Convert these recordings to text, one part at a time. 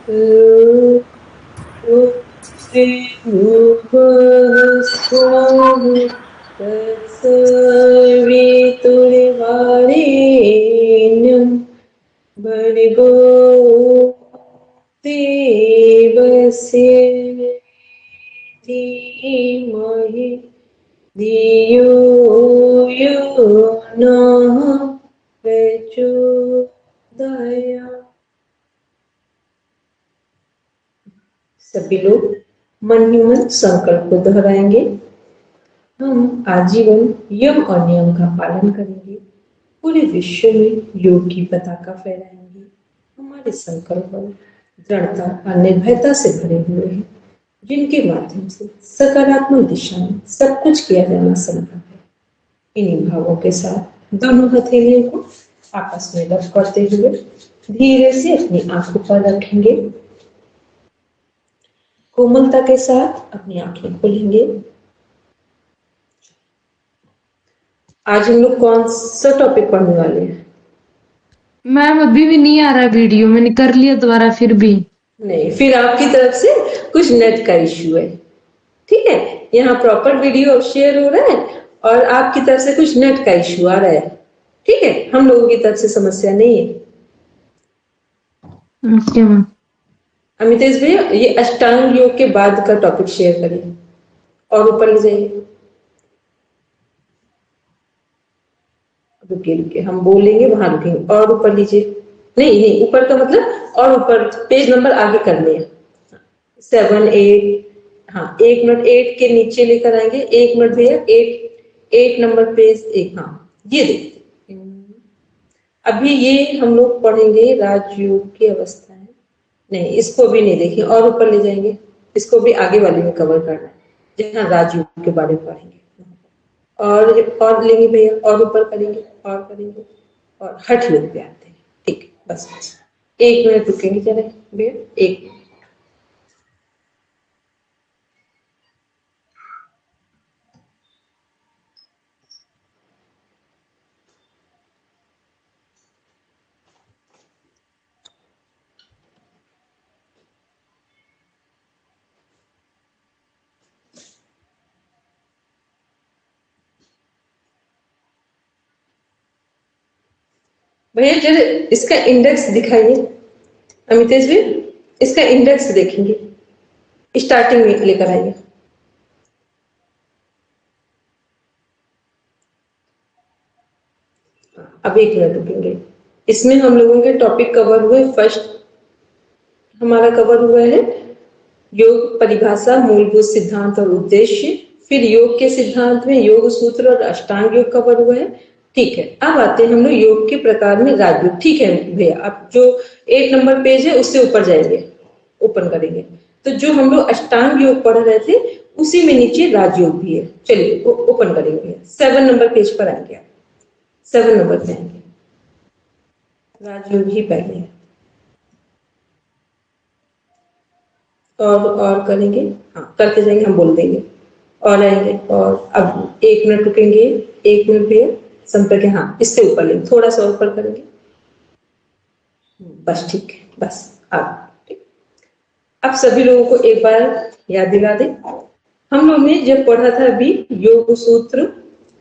तत्सवितुर्वरेण्यं भर्गो देवस्य धीमहि धियो यो नः प्रचोदयात्। सभी लोग मन ही मन संकल्प को दोहराएंगे। हम आजीवन यम और नियम का पालन करेंगे, पूरे विश्व में योग की पताका फहराएंगे। हमारे संकल्प दृढ़ता और निर्भयता से भरे हुए हैं, जिनके माध्यम से सकारात्मक दिशा में सब कुछ किया जाना संभव है। इन्हीं भावों के साथ दोनों हथेलियों को आपस में रब करते हुए धीरे से अपनी आंखों पर रखेंगे। कोमलता के साथ अपनी आंखें खोलेंगे। आज हम लोग कौन सा टॉपिक पढ़ने वाले हैं? मैम अभी भी नहीं आ रहा वीडियो, मैंने कर लिया दोबारा फिर भी नहीं, फिर आपकी तरफ से कुछ नेट का इश्यू है। ठीक है, यहाँ प्रॉपर वीडियो शेयर हो रहा है और आपकी तरफ से कुछ नेट का इश्यू आ रहा है। ठीक है, हम लोगों की तरफ से समस्या नहीं है। Okay ma'am. अमितेश भैया, ये अष्टांग योग के बाद का टॉपिक शेयर करिए और ऊपर ले जाइए। रुकिए रुकिए, हम बोलेंगे वहां रुकेंगे और ऊपर लीजिए। नहीं नहीं, ऊपर का मतलब और ऊपर पेज नंबर आगे करने हैं। 7 8, हाँ 1 मिनट 8 के नीचे लेकर आएंगे। 1 मिनट भैया, 8 नंबर पेज 1। हाँ ये देखिए, अभी ये हम लोग पढ़ेंगे राजयोग की अवस्था है। नहीं, इसको भी नहीं देखिए, और ऊपर ले जाएंगे। इसको भी आगे वाले में कवर करना है, जहाँ राजयोग के बारे में पढ़ेंगे। और लेंगे भैया, और ऊपर करेंगे और करेंगे और हठ योग पे आते हैं। ठीक, बस बस 1 मिनट रुकेंगे जरा भैया, 1 मिनट। भैया जरा इसका इंडेक्स दिखाइए। अमितेश जी, इसका इंडेक्स देखेंगे, स्टार्टिंग में लेकर आइए। अब 1 मिनट रुकेंगे। इसमें हम लोगों के टॉपिक कवर हुए। फर्स्ट हमारा कवर हुआ है योग परिभाषा, मूलभूत सिद्धांत और उद्देश्य। फिर योग के सिद्धांत में योग सूत्र और अष्टांग योग कवर हुआ है। ठीक है, अब आते हैं हम लोग योग के प्रकार में राजयोग। ठीक है भैया, आप जो 8 नंबर पेज है उससे ऊपर जाएंगे, ओपन करेंगे तो जो हम लोग अष्टांग योग पढ़ रहे थे उसी में नीचे राजयोग भी है। चलिए ओपन करेंगे, 7 नंबर पेज पर आएंगे। आप 7 नंबर पे आएंगे, राजयोग ही पहले है। और करेंगे, हाँ करते जाएंगे, हम बोल देंगे और आएंगे। और अब 1 मिनट रुकेंगे, 1 मिनट भैया संपर्क, हाँ इससे ऊपर लेंगे, थोड़ा सा ऊपर करेंगे, बस ठीक है, बस आप ठीक। अब सभी लोगों को एक बार याद दिला दें, हम लोग ने जब पढ़ा था अभी योग सूत्र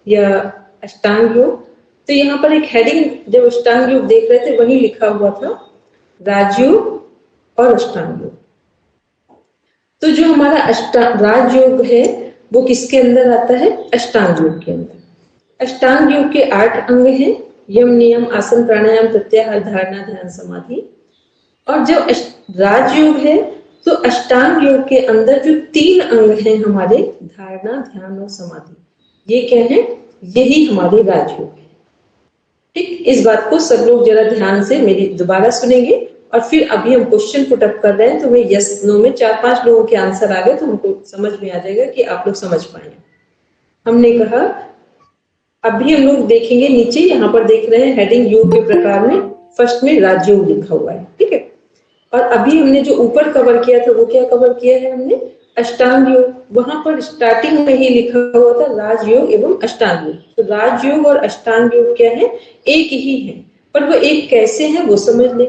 या अष्टांग योग, तो यहाँ पर एक हेडिंग जब अष्टांग योग देख रहे थे वही लिखा हुआ था राजयोग और अष्टांग योग। तो जो हमारा राजयोग है वो किसके अंदर आता है? अष्टांग योग के अंदर। अष्टांग योग के 8 अंग हैं, यम नियम आसन प्राणायाम प्रत्याहार धारणा ध्यान समाधि। और जब राजयोग है तो अष्टांग योग के अंदर जो 3 अंग हैं हमारे, धारणा ध्यान और समाधि, ये क्या है? यही हमारे राजयोग है। ठीक, इस बात को सब लोग जरा ध्यान से मेरी दोबारा सुनेंगे और फिर अभी हम क्वेश्चन पुट अप कर रहे हैं, तो मैं यस नो में 4-5 लोगों के आंसर आ गए तो हमको समझ में आ जाएगा कि आप लोग समझ पाए। हमने कहा अभी हम लोग देखेंगे नीचे, यहाँ पर देख रहे हैं हेडिंग योग के प्रकार में फर्स्ट में राजयोग लिखा हुआ है। ठीक है, और अभी हमने जो ऊपर कवर किया था वो क्या कवर किया है हमने? अष्टांग योग। वहां पर स्टार्टिंग में ही लिखा हुआ था राजयोग एवं अष्टांग योग। तो राजयोग और अष्टांग योग क्या है? एक ही है, पर वो एक कैसे है वो समझ ले।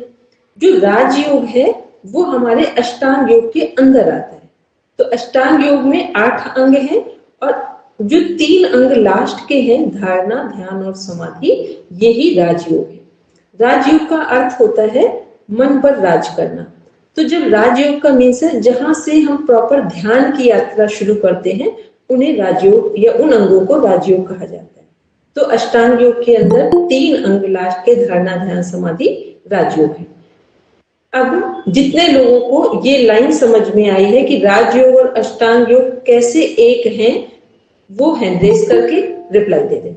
जो राजयोग है वो हमारे अष्टांग योग के अंदर आता है। तो अष्टांग योग में 8 अंग हैं और जो 3 अंग लास्ट के हैं, धारणा, ध्यान और समाधि, यही राजयोग है। राजयोग का अर्थ होता है मन पर राज करना। तो जब राजयोग का मीन्स है जहां से हम प्रॉपर ध्यान की यात्रा शुरू करते हैं, उन्हें राजयोग या उन अंगों को राजयोग कहा जाता है। तो अष्टांग योग के अंदर 3 अंग लास्ट के, धारणा, ध्यान, समाधि, राजयोग है। अब जितने लोगों को ये लाइन समझ में आई है कि राजयोग और अष्टांग योग कैसे एक हैं, वो हैंड रेज करके रिप्लाई दे दें।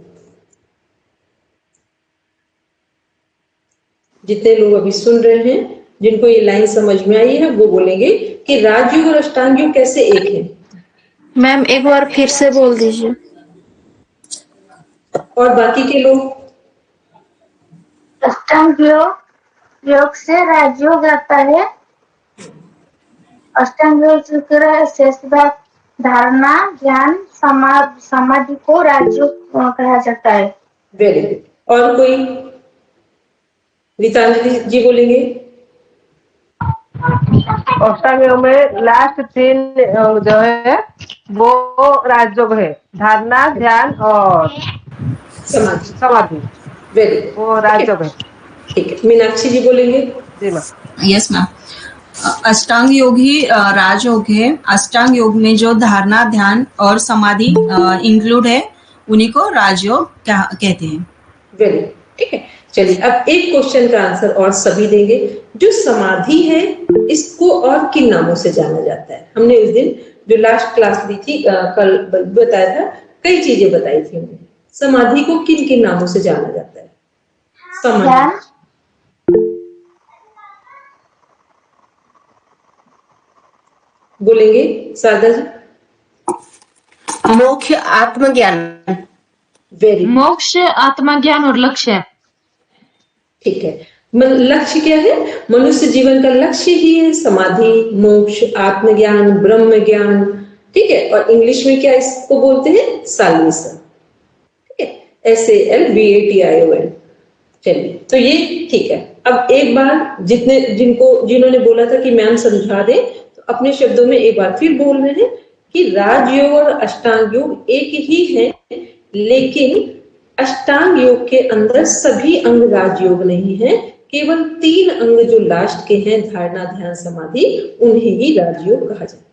जितने लोग अभी सुन रहे हैं, जिनको ये लाइन समझ में आई है, वो बोलेंगे कि राजयोग और अष्टांग योग कैसे एक है। मैम एक बार फिर से बोल दीजिए। और बाकी के लोग? अष्टांग योग से राजयोग आता है। अष्टांग योग से शेष भाग धारणा, ध्यान, समाधि को राजयोग कहा जाता है। Very good. और कोई? गीतांजलि जी बोलेंगे। अष्टांग योग में लास्ट 3 जो है वो राजयोग है, धारणा, ध्यान और समाधि। वेरी गुड, वो राजयोग है। ठीक है। मीनाक्षी जी बोलेंगे। जी मैम। Yes ma'am. अष्टांग योग ही राजयोग है। अष्टांग योग में जो धारणा, ध्यान और समाधि इंक्लूड है, उन्हीं को राजयोग कहते हैं। वेरी गुड, ठीक है। चलिए अब एक क्वेश्चन का आंसर और सभी देंगे। जो समाधि है, इसको और किन नामों से जाना जाता है? हमने उस दिन जो लास्ट क्लास ली थी, कल बताया था, कई चीजें बताई थी हमने। समाधि को किन किन नामों से जाना जाता है? समाधि, बोलेंगे शारदा जी? मोक्ष, आत्मज्ञान। वेरी, मोक्ष, आत्मज्ञान और लक्ष्य। ठीक है। लक्ष्य क्या है? मनुष्य जीवन का लक्ष्य ही है समाधि, मोक्ष, आत्मज्ञान, ब्रह्म ज्ञान। ठीक है। और इंग्लिश में क्या इसको बोलते हैं? साल्वेशन। ठीक है, SALVATION। चलिए, तो ये ठीक है। अब एक बार जिन्होंने बोला था कि मैम समझा दें, तो अपने शब्दों में एक बार फिर बोल रहे हैं कि राजयोग और अष्टांग योग एक ही है, लेकिन अष्टांग योग के अंदर सभी अंग राजयोग नहीं है। केवल 3 अंग जो लास्ट के हैं, धारणा, ध्यान, समाधि, उन्हें ही राजयोग कहा जाता है।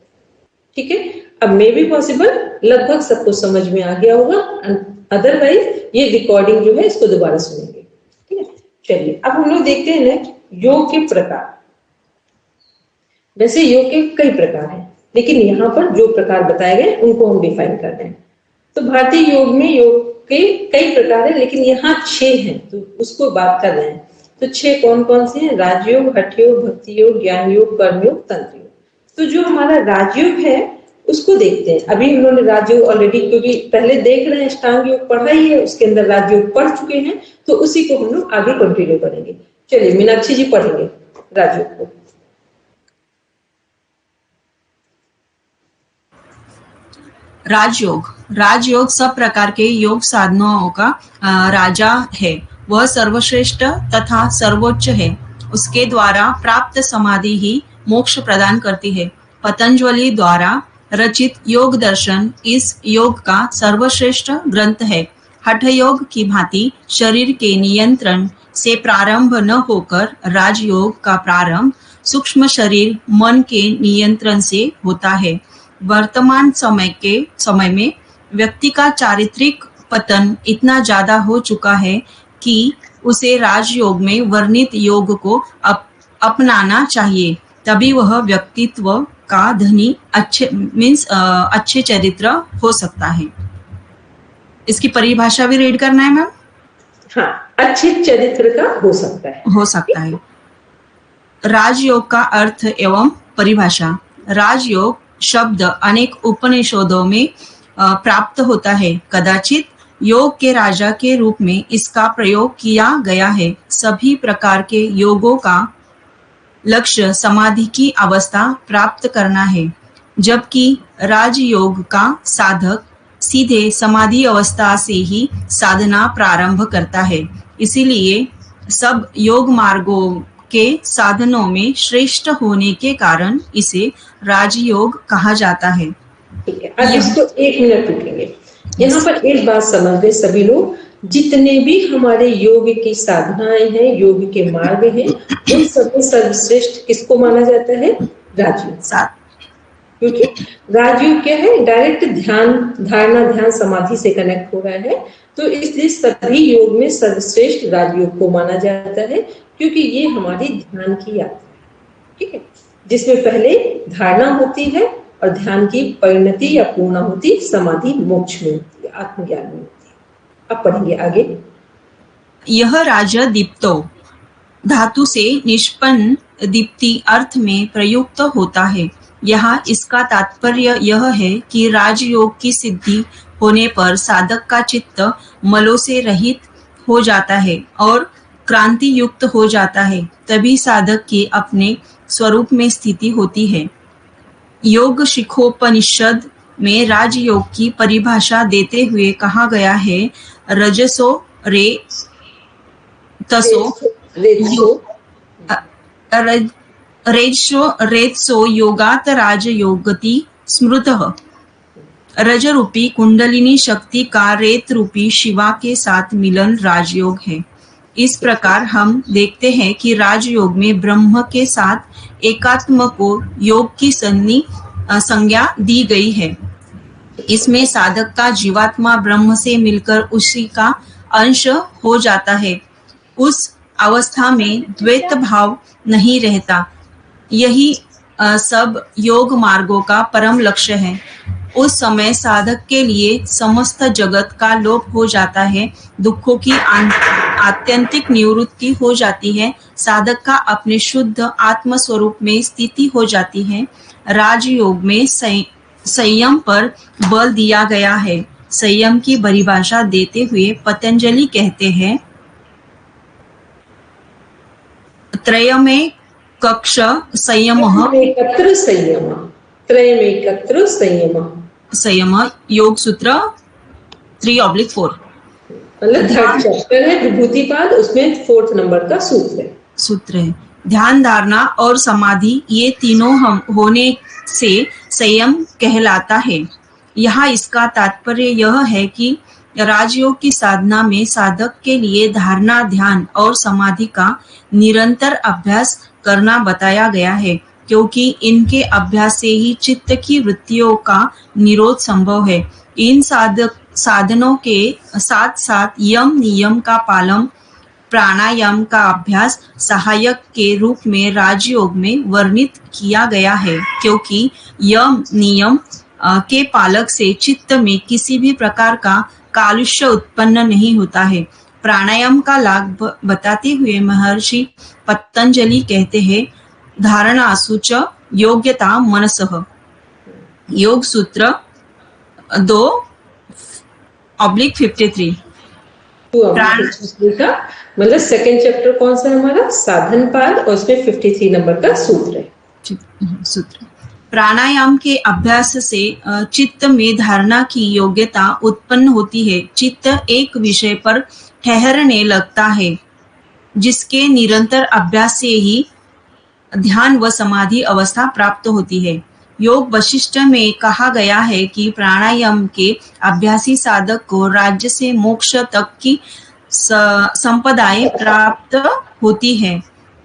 ठीक है। अब मे भी पॉसिबल लगभग सबको समझ में आ गया होगा, अदरवाइज ये रिकॉर्डिंग जो है इसको दोबारा सुनेंगे। ठीक है। चलिए अब हम लोग देखते हैं ना योग के प्रकार। वैसे योग के कई प्रकार हैं, लेकिन यहाँ पर जो प्रकार बताए गए उनको हम डिफाइन कर रहे हैं। तो भारतीय योग में योग के कई प्रकार हैं, लेकिन यहाँ 6 हैं, तो उसको बात कर रहे हैं। तो 6 कौन कौन से हैं? राजयोग, हठ योग, भक्ति योग, ज्ञान योग, कर्म योग, तंत्र योग। तो जो हमारा राजयोग है उसको देखते हैं। अभी उन्होंने राजयोग ऑलरेडी, क्योंकि पहले देख रहे हैं अष्टांग योग पढ़ा ही है, उसके अंदर राजयोग पढ़ चुके हैं, तो उसी को हम लोग आगे कंटिन्यू करेंगे। चलिए मीनाक्षी जी पढ़ेंगे राजयोग को। राजयोग सब प्रकार के योग साधनों का राजा है। वह सर्वश्रेष्ठ तथा सर्वोच्च है। उसके द्वारा प्राप्त समाधि ही मोक्ष प्रदान करती है। पतंजलि द्वारा रचित योग दर्शन इस योग का सर्वश्रेष्ठ ग्रंथ है। हठ योग की भांति शरीर के नियंत्रण से प्रारंभ न होकर राजयोग का प्रारंभ सूक्ष्म शरीर मन के नियंत्रण से होता है। वर्तमान समय में व्यक्ति का चारित्रिक पतन इतना ज्यादा हो चुका है कि उसे राजयोग में वर्णित योग को अपनाना चाहिए, तभी वह व्यक्तित्व का धनी अच्छे चरित्र हो सकता है। इसकी परिभाषा भी रीड करना है मैम? हाँ, अच्छे चरित्र का हो सकता है। राजयोग का अर्थ एवं परिभाषा। राजयोग शब्द अनेक उपनिषदों में प्राप्त होता है। कदाचित योग के राजा के रूप में इसका प्रयोग किया गया है। सभी प्रकार के योगों का लक्ष्य समाधि की अवस्था प्राप्त करना है, जबकि राजयोग का साधक सीधे समाधि अवस्था से ही साधना प्रारंभ करता है। इसीलिए सब योग मार्गों के साधनों में श्रेष्ठ होने के कारण इसे राजयोग कहा जाता है। ठीक है, अब इसको 1 मिनट रुकेंगे। यहाँ पर एक बात समझ लें सभी लोग, जितने भी हमारे योग की साधनाएं हैं, योग के मार्ग हैं, उन सब में सर्वश्रेष्ठ किसको माना जाता है? राजयोग। क्योंकि राजयोग क्या है? डायरेक्ट ध्यान, धारणा, ध्यान, समाधि से कनेक्ट हो रहा है, तो इसलिए सभी योग में सर्वश्रेष्ठ राजयोग को माना जाता है, क्योंकि ये हमारी ध्यान की यात्रा है। ठीक है, जिसमें पहले धारणा होती है और ध्यान की परिणति या पूर्णाहुति समाधि मोक्ष में होती है, आत्मज्ञान में होती है। अब पढ़ेंगे आगे। यह राज दीप्तो धातु से निष्पन्न दीप्ति अर्थ में प्रयुक्त होता है। यहाँ इसका तात्पर्य यह है कि राजयोग की सिद्धि होने पर साधक का चित्त मलों से रहित हो जाता है और क्रांति युक्त हो जाता है, तभी साधक की अपने स्वरूप में स्थिति होती है। योग शिखोपनिषद में राजयोग की परिभाषा देते हुए कहा गया है, रजसो रे तसो रेत्सो योगात राजयोगति स्मृतः। रज रूपी कुंडलिनी शक्ति का रेत रूपी शिवा के साथ मिलन राजयोग है। इस प्रकार हम देखते हैं कि राजयोग में ब्रह्म के साथ एकात्म को योग की संज्ञा दी गई है। इसमें साधक का जीवात्मा ब्रह्म से मिलकर उसी का अंश हो जाता है। उस अवस्था में द्वैत भाव नहीं रहता। यही सब योग मार्गों का परम लक्ष्य है। उस समय साधक के लिए समस्त जगत का लोप हो जाता है, दुखों की आत्यंतिक निवृत्ति हो जाती है, साधक का अपने शुद्ध आत्म स्वरूप में स्थिति हो जाती है। राजयोग में संयम पर बल दिया गया है। संयम की परिभाषा देते हुए पतंजलि कहते हैं, त्रयमे कक्ष संयमः त्रयमेकत्र संयम योग सूत्र 3/4 मतलब थर्ड चैप्टर है विभूतिपाद, उसमें 4th नंबर का सूत्र है। ध्यान, धारणा और समाधि ये तीनों हम होने से संयम कहलाता है। यहाँ इसका तात्पर्य यह है कि राजयोग की साधना में साधक के लिए धारणा, ध्यान और समाधि का निरंतर अभ्यास करना बताया गया है, क्योंकि इनके अभ्यास से ही चित्त की वृत्तियों का निरोध संभव है। इन साधनों के साथ साथ यम नियम का पालन, प्राणायाम का अभ्यास सहायक के रूप में राजयोग में वर्णित किया गया है, क्योंकि यम नियम के पालक से चित्त में किसी भी प्रकार का कालुष्य उत्पन्न नहीं होता है। प्राणायाम का लाभ बताते हुए महर्षि पतंजलि कहते हैं, धारणा सूच योग्यता मनसः। योग सूत्र 2/53। मतलब 2nd चैप्टर कौन सा है हमारा? साधन पाद, और उसमें 53 नंबर का सूत्र है। प्राणायाम के अभ्यास से चित्त में धारणा की योग्यता उत्पन्न होती है। चित्त एक विषय पर ठहरने लगता है, जिसके निरंतर अभ्यास से ही ध्यान व समाधि अवस्था प्राप्त होती है। योग वशिष्ठ में कहा गया है कि प्राणायाम के अभ्यासी साधक को राज्य से मोक्ष तक की संपदाएं प्राप्त होती है।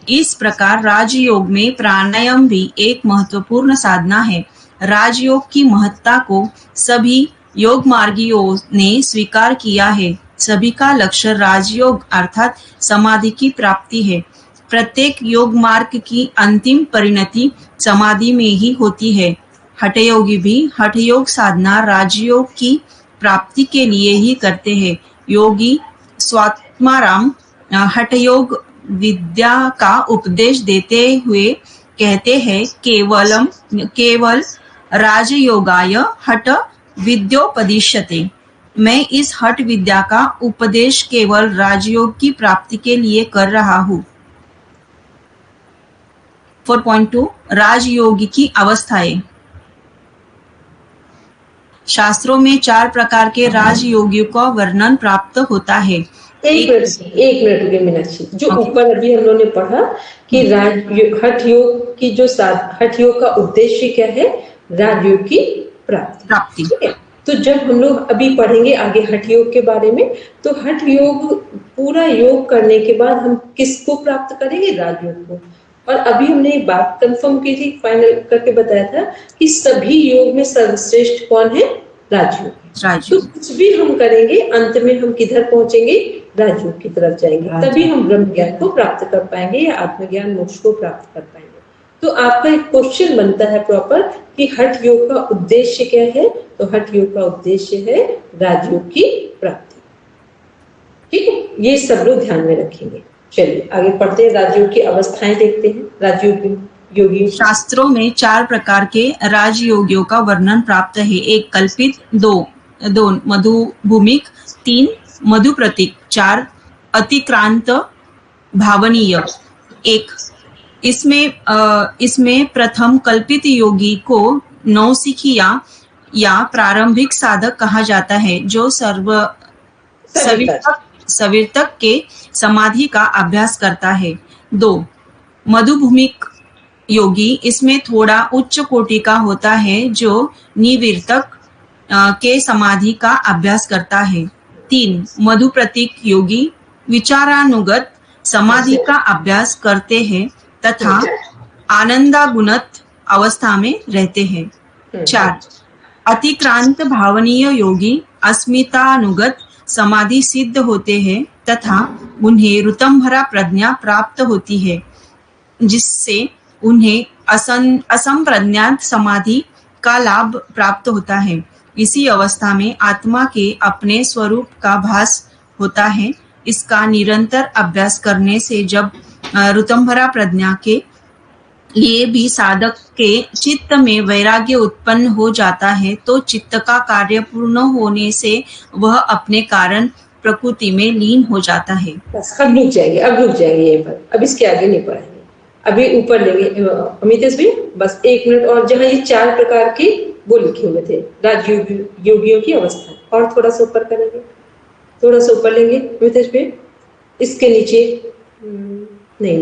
इस प्रकार राजयोग में प्राणायाम भी एक महत्वपूर्ण साधना है। राजयोग की महत्ता को सभी योग मार्गियों ने स्वीकार किया है। सभी का लक्ष्य राजयोग अर्थात समाधि की प्राप्ति है। प्रत्येक योग मार्ग की अंतिम परिणति समाधि में ही होती है। हठयोगी भी हठयोग साधना राजयोग की प्राप्ति के लिए ही करते हैं। योगी स्वात्माराम हठयोग विद्या का उपदेश देते हुए कहते हैं, केवल राजयोगाय हठ विद्योपदिश्यते। मैं इस हठ विद्या का उपदेश केवल राजयोग की प्राप्ति के लिए कर रहा हूँ। 4.2 राजयोगी की अवस्थाएं। शास्त्रों में 4 प्रकार के राजयोगियों का वर्णन प्राप्त होता है। एक मिनट रुकिए मीनाक्षी। जो ऊपर अभी हम लोगों ने पढ़ा कि हठ योग की हठ योग का उद्देश्य क्या है? राजयोग की प्राप्ति। ठीक है, तो जब हम लोग अभी पढ़ेंगे आगे हठ योग के बारे में, तो हठ योग पूरा योग करने के बाद हम किसको प्राप्त करेंगे? राजयोग को। और अभी हमने एक बात कंफर्म की थी, फाइनल करके बताया था कि सभी योग में सर्वश्रेष्ठ कौन है? राजयोग। तो कुछ भी हम करेंगे अंत में हम किधर पहुंचेंगे? राजयोग की तरफ जाएंगे, तभी हम ब्रह्म ज्ञान को प्राप्त कर पाएंगे या आत्मज्ञान मोक्ष को प्राप्त कर पाएंगे। तो आपका एक क्वेश्चन बनता है प्रॉपर कि हठ योग का उद्देश्य क्या है? तो हठ योग का उद्देश्य है राजयोग की प्राप्ति। ठीक है, ये सब लोग ध्यान में रखेंगे। चलिए आगे पढ़ते हैं, राजयोग की अवस्थाएं देखते हैं। राजयोग योगी शास्त्रों में 4 प्रकार के राजयोगियों का वर्णन प्राप्त है। 1 कल्पित, 2 मधुभूमिक, 3 मधु प्रतीक, 4 अतिक्रांत भावनीय। इसमें प्रथम कल्पित योगी को नौसिखिया या प्रारंभिक साधक कहा जाता है, जो सविर्तक के समाधि का अभ्यास करता है। 2 मधुभूमिक योगी, इसमें थोड़ा उच्च कोटि का होता है, जो निविर्तक के समाधि का अभ्यास करता है। 3 मधु प्रतीक योगी विचारानुगत समाधि का अभ्यास करते हैं तथा आनंदागुणत अवस्था में रहते हैं। 4 अतिक्रांत भावनीय योगी अस्मितानुगत समाधि सिद्ध होते हैं तथा उन्हें ऋतंभरा प्रज्ञा प्राप्त होती है, जिससे उन्हें असंप्रज्ञात समाधि का लाभ प्राप्त होता है। इसी अवस्था में आत्मा के अपने स्वरूप का भास होता है। इसका निरंतर अभ्यास करने से जब ऋतंभरा प्रज्ञा के लिए भी साधक के चित्त में वैराग्य उत्पन्न हो जाता है, तो चित्त का कार्य पूर्ण होने से वह अपने कारण प्रकृति में लीन हो जाता है। बस अब रुक जाएंगे यहीं पर, अब इसके आगे नहीं पढ़ेंगे, अभी ऊपर लेंगे। अमितेश भी बस 1 मिनट और, जहाँ ये 4 प्रकार के वो लिखे हुए थे राजयोगियों की अवस्था, और थोड़ा सा ऊपर करेंगे, थोड़ा सा ऊपर लेंगे अमितेश भी, इसके नीचे नहीं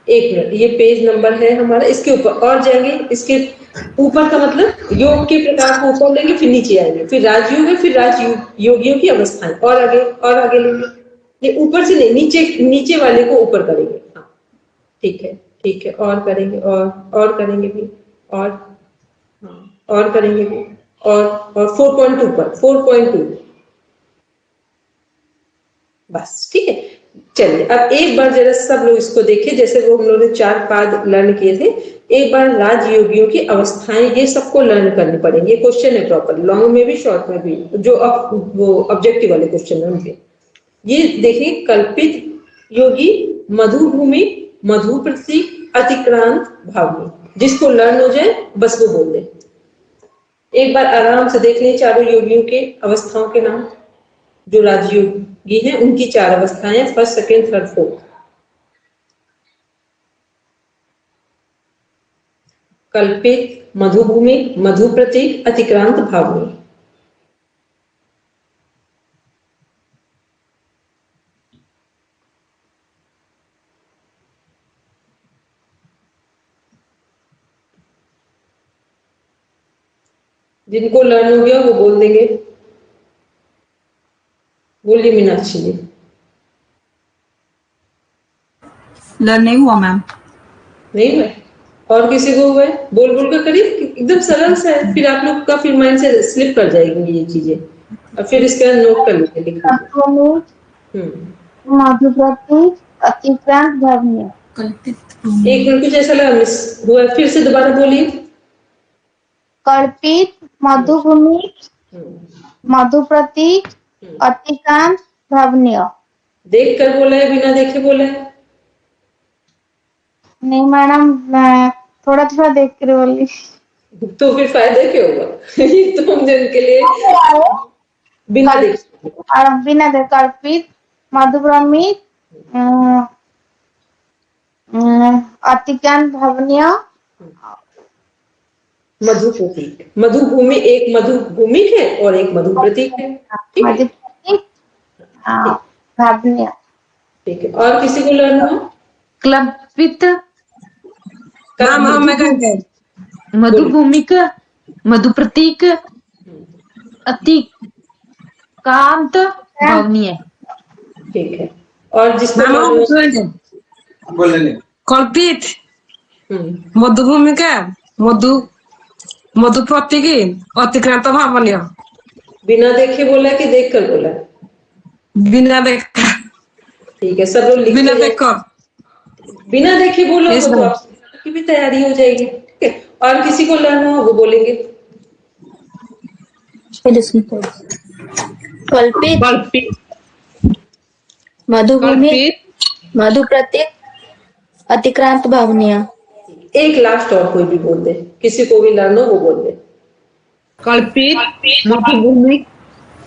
1 मिनट, ये पेज नंबर है हमारा, इसके ऊपर और जाएंगे। इसके ऊपर का मतलब योग के प्रकार को ऊपर लेंगे, फिर नीचे आएंगे, फिर राजयोग है, फिर राजयोगियों की अवस्थाएं, और आगे लेंगे। ये ऊपर से नहीं, नीचे वाले को ऊपर करेंगे। हाँ ठीक है, और करेंगे, और करेंगे भी, और करेंगे भी, और 4.2 पर 4.2 बस। ठीक है, चलिए अब एक बार जरा सब लोग इसको देखिए, जैसे वो हम लोगों ने 4 पाद लर्न किए थे। एक बार राजयोगियों की अवस्थाएं, ये सबको लर्न करनी पड़ेंगी। ये क्वेश्चन है प्रॉपर, लॉन्ग में भी शॉर्ट में भी, जो वो ऑब्जेक्टिव वाले क्वेश्चन है उनके। ये देखिए, कल्पित योगी, मधुभूमि, मधु प्रतीक, अतिक्रांत भावनी। जिसको लर्न हो जाए बस वो बोल दे। एक बार आराम से देख लें चारों योगियों के अवस्थाओं के नाम। जो राजयोगी हैं उनकी 4 अवस्थाएं, फर्स्ट, सेकंड, थर्ड, फोर्थ। कल्पित, मधुभूमि, मधु प्रतीक, अतिक्रांत भावनी। जिनको लर्न हो गया वो बोल देंगे। बोलिए मीनाक्षी जी। लर्न नहीं हुआ मैम। नहीं हुआ? और किसी को हुआ है? बोल कर करिए, एकदम सरल सा है, फिर आप लोग का फिर माइंड से स्लिप कर जाएंगी ये चीजें, और फिर इसके बाद नोट कर लीजिए, लिख लीजिए। मधुप्रतीक, अतिक्रांत भावनीय। एक मिनट, कुछ ऐसा लगा मिस हुआ, फिर से दोबारा बोलिए। कल्पित, मधुभूमि, मधु प्रतीक, अतिक्रांत भावनीय। देख कर बोला है, बिना देखे बोला है? नहीं मैडम, थोड़ा देख कर बोली। तो फिर फायदा क्या होगा? ये तो हम जन के लिए बिना देख कल्पित, मधुभूमि, अतिक्रांत भावनीय, मधु प्रतीक। मधुभूमि एक मधुभूमि है और एक मधु प्रतीक है। भावनीय। ठीक है, और किसी को लर्न हो? क्लपित, मैम मैं कहेंगे मधुभूमिक, मधुप्रतीक, अतिक्रांत, भावनीय। ठीक है, और जिसको मैम learn हो? कहेंगे कल्पित, हम्म, मधुभूमिका, मधु प्रतीकी, अतिक्रांत भावनीय। बिना देखे बोला कि देख कर बोला? बिना देखा, ठीक है, सब लोग लिखते बिना जाइए। देखकर। बिना देखे बोलोगे Yes, तो ma'am. आपकी भी तैयारी हो जाएगी। ठीक है, और किसी को लर्न हो वो बोलेंगे। कल्पित, कल्पित, मधुभूमि, कल्पित, मधुप्रतीक, अतिक्रांत, भावनीय। एक लास्ट और कोई भी बोल दे, किसी को भी लर्न हो वो बोल दे। कल्पित, मधुभूमिक,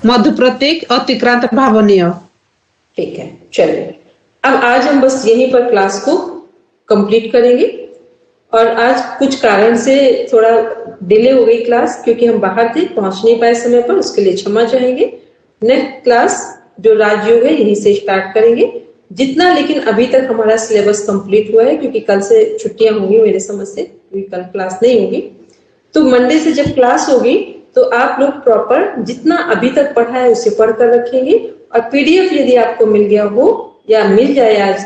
मधुप्रतीक, अतिक्रांत, भावनीय। ठीक है, चलिए अब आज हम बस यहीं पर क्लास को कंप्लीट करेंगे। और आज कुछ कारण से थोड़ा डिले हो गई क्लास, क्योंकि हम बाहर थे, पहुंच नहीं पाए समय पर, उसके लिए क्षमा चाहेंगे। नेक्स्ट क्लास जो राजयोग है यहीं से स्टार्ट करेंगे। जितना लेकिन अभी तक हमारा सिलेबस कंप्लीट हुआ है, क्योंकि कल से छुट्टियां होंगी मेरे समझ से, क्योंकि कल क्लास नहीं होगी, तो मंडे से जब क्लास होगी तो आप लोग प्रॉपर जितना अभी तक पढ़ा है उसे पढ़ कर रखेंगे। और पीडीएफ यदि आपको मिल गया हो या मिल जाए आज,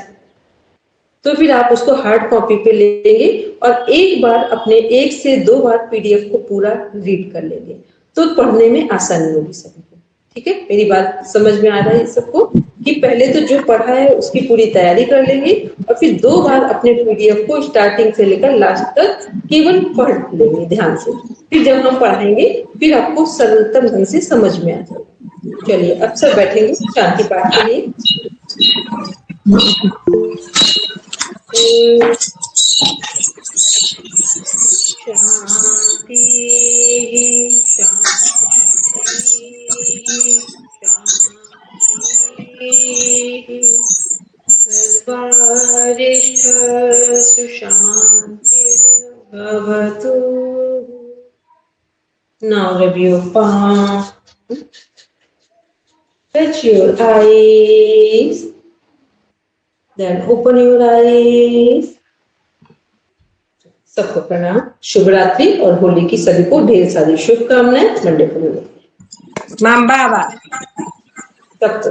तो फिर आप उसको हार्ड कॉपी पे लेंगे और एक बार अपने 1 से 2 बार पीडीएफ को पूरा रीड कर लेंगे, तो पढ़ने में आसानी होगी सभी को। ठीक है, मेरी बात समझ में आ रहा है सबको कि पहले तो जो पढ़ा है उसकी पूरी तैयारी कर लेंगे और फिर 2 बार अपने पीडीएफ को स्टार्टिंग से लेकर लास्ट तक केवल पढ़ लेंगे ध्यान से। फिर जब हम पढ़ाएंगे फिर आपको सरलतम ढंग से समझ में आ जाएगा। चलिए अब सब बैठेंगे शांति पाठ के लिए। शांति शांति सर्वारिष्ठ सुशांतिर्भवतु। Now review palm. Touch your eyes. Then open your eyes. सबको प्रणाम, शुभ रात्रि और होली की सभी को ढेर सारी शुभकामनाएं। मंडे को मिलेंगे। मैम बाबा सबको